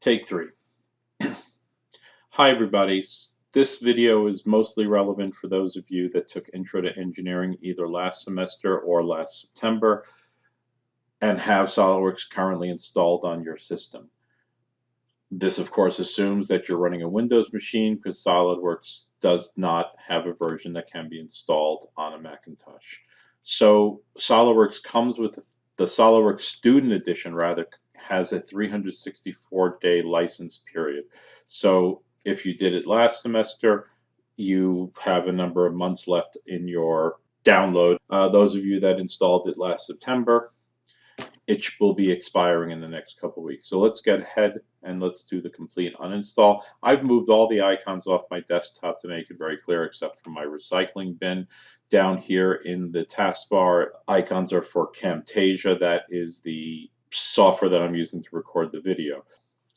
Take 3. Hi everybody. This video is mostly relevant for those of you that took Intro to Engineering either last semester or last September and have Solidworks currently installed on your system. This of course assumes that you're running a Windows machine because Solidworks does not have a version that can be installed on a Macintosh. So Solidworks comes with the Solidworks Student Edition rather has a 364-day license period. So if you did it last semester, you have a number of months left in your download. Those of you that installed it last September, it will be expiring in the next couple of weeks. So let's get ahead and let's do the complete uninstall. I've moved all the icons off my desktop to make it very clear, except for my recycling bin. Down here in the taskbar, icons are for Camtasia. That is the software that I'm using to record the video.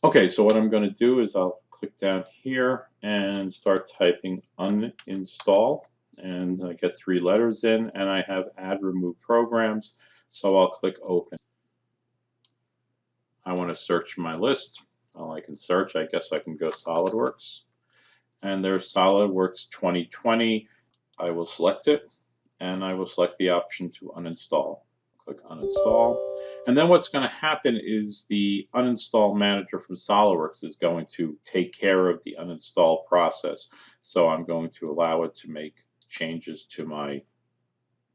Okay, so what I'm going to do is I'll click down here and start typing uninstall, and I get 3 letters in, and I have add remove programs, so I'll click open. I want to search my list. All I can search, I guess I can go SolidWorks, and there's SolidWorks 2020. I will select it, and I will select the option to uninstall. Click uninstall, and then what's going to happen is the uninstall manager from SolidWorks is going to take care of the uninstall process. So I'm going to allow it to make changes to my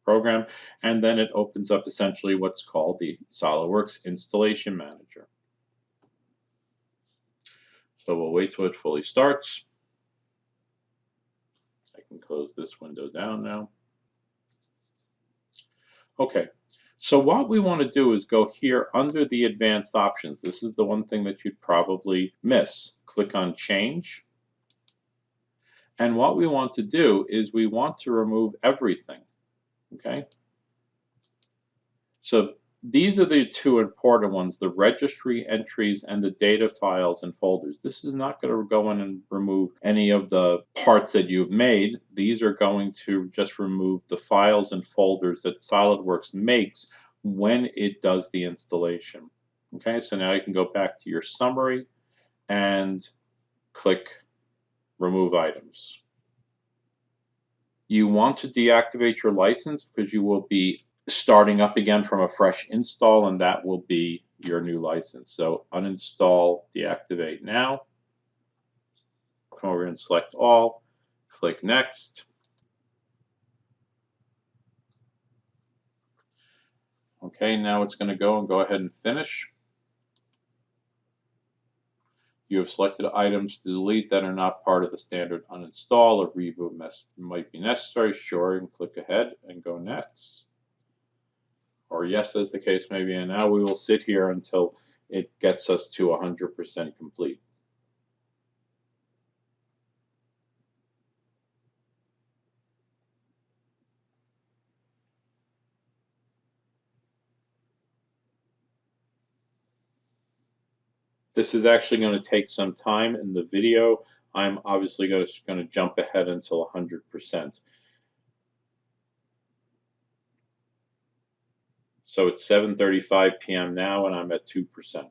program, and then it opens up essentially what's called the SolidWorks Installation Manager. So we'll wait till it fully starts. I can close this window down now. Okay, so what we want to do is go here under the advanced options. This is the one thing that you'd probably miss. Click on change. And what we want to do is we want to remove everything. Okay, so these are the 2 important ones, the registry entries and the data files and folders. This is not going to go in and remove any of the parts that you've made. These are going to just remove the files and folders that SolidWorks makes when it does the installation. Okay, so now you can go back to your summary and click remove items. You want to deactivate your license because you will be starting up again from a fresh install, and that will be your new license. So uninstall, deactivate now. Come over and select all, click next. Okay, now it's going to go ahead and finish. You have selected items to delete that are not part of the standard uninstall. A reboot might be necessary. Sure, and click ahead and go next. Or yes, as the case may be. And now we will sit here until it gets us to 100% complete. This is actually going to take some time in the video. I'm obviously going to jump ahead until 100%. So it's 7:35 p.m. now, and I'm at 2%.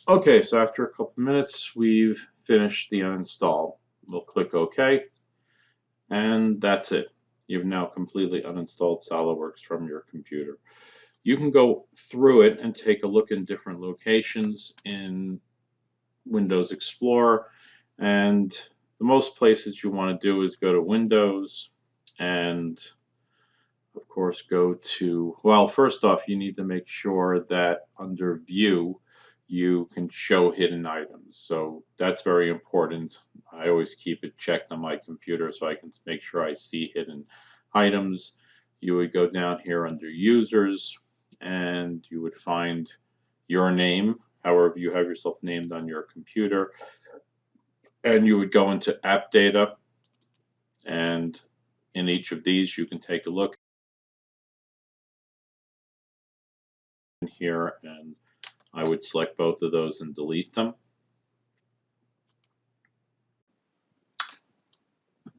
Okay, so after a couple minutes, we've finished the uninstall. We'll click OK, and that's it. You've now completely uninstalled SolidWorks from your computer. You can go through it and take a look in different locations in Windows Explorer, and the most places you want to do is go to Windows and of course go to, well, first off you need to make sure that under View you can show hidden items. So that's very important. I always keep it checked on my computer so I can make sure I see hidden items. You would go down here under Users and you would find your name, however you have yourself named on your computer, and you would go into App Data, and in each of these you can take a look here, and I would select both of those and delete them.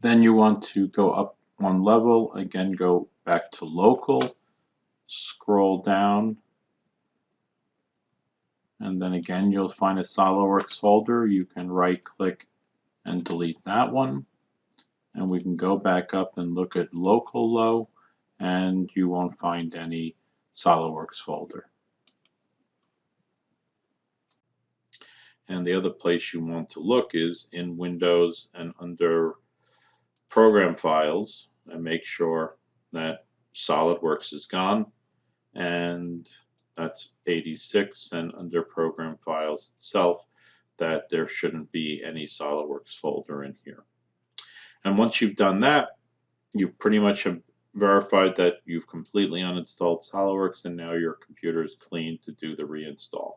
Then you want to go up one level, again go back to local, scroll down, and then again you'll find a Solidworks folder. You can right click and delete that one, and we can go back up and look at local low, and you won't find any Solidworks folder. And the other place you want to look is in Windows and under Program Files, and make sure that Solidworks is gone, and that's 86, and under Program Files itself that there shouldn't be any Solidworks folder in here. And once you've done that, you pretty much have verified that you've completely uninstalled Solidworks, and now your computer is clean to do the reinstall.